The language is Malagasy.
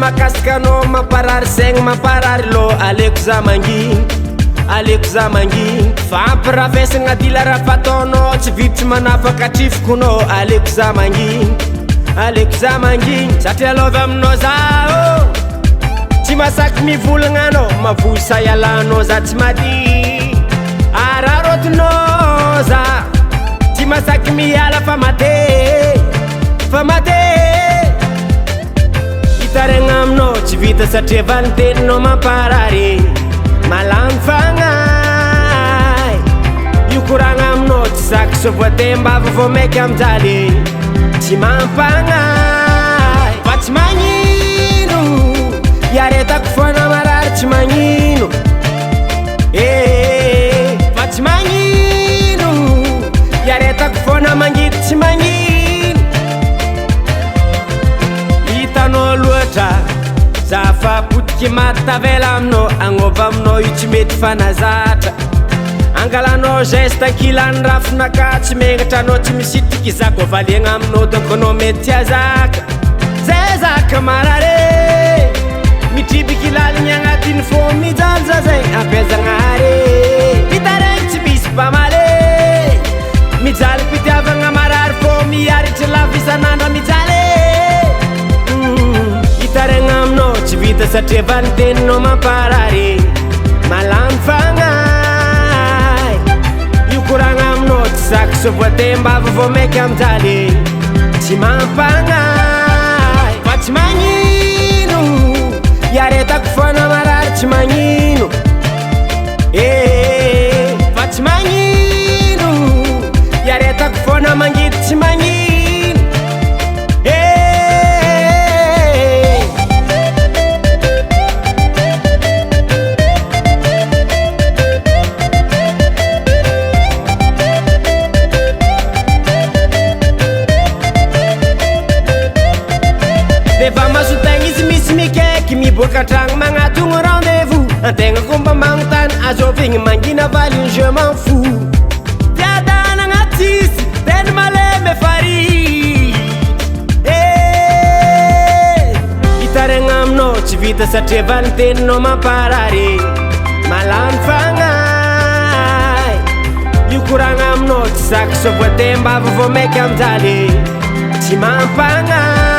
mahakasikanao mamparary saigny mamparary lo aleko za manginy fampirafesagna dila raha fataonao tsy viditry manafaka trifokonao aleko za manginy satria lova aminao zao tsy masaky mivolagna anao mavosa ialanao za tsy mady ararotinao za tsy masaky miala fa mate hitaragna aminao tsy vita satria vaniteninao mamparary malamy fagnay io koragna aminao tsy saky so voatembava vao maiky amjaly tsy mampagnay fa tsy magnino iaretako foana marary tsy magnino fa tsy magnino iaretako foana mangidy tsy magnino hitanao loatra za fa potiky matavela aminao agnova aminao io tsy mety fanazatra angalanao geste ankilany rafinaka tsy megnatra anao tsy misitriky zako valiagna aminao donc anao mety azaka zay zaka marare mitribiky laligny agnatiny fô mijaly za zay ampiazagnare hitaregny tsy misy mpamale mijaly mpitiavagna marary fô miaritry lavisanandra mijaly hitaregna aminao tsy vita satria vaniteninao mamparary malamy fagnay io koragna aminao tsy saky so voatembava vao maiky amjaly tsy mampagnay fa tsy magnino iaretako foana marary tsy magnino fa tsy magnino iaretako foana mangidy tsy magnino Defa masotegna izy misy mikaiky miboaka tragno magnatogno rendez-vous antegna komba magnontany azovigny mangina valiny je m'en fous fiadana agnatisy teny malemy fary hitaregna aminao tsy vita satria vaniteninao mamparary malamy fagnay io koragna aminao tsy saky so voatembava vao maiky amjaly tsy mampagnay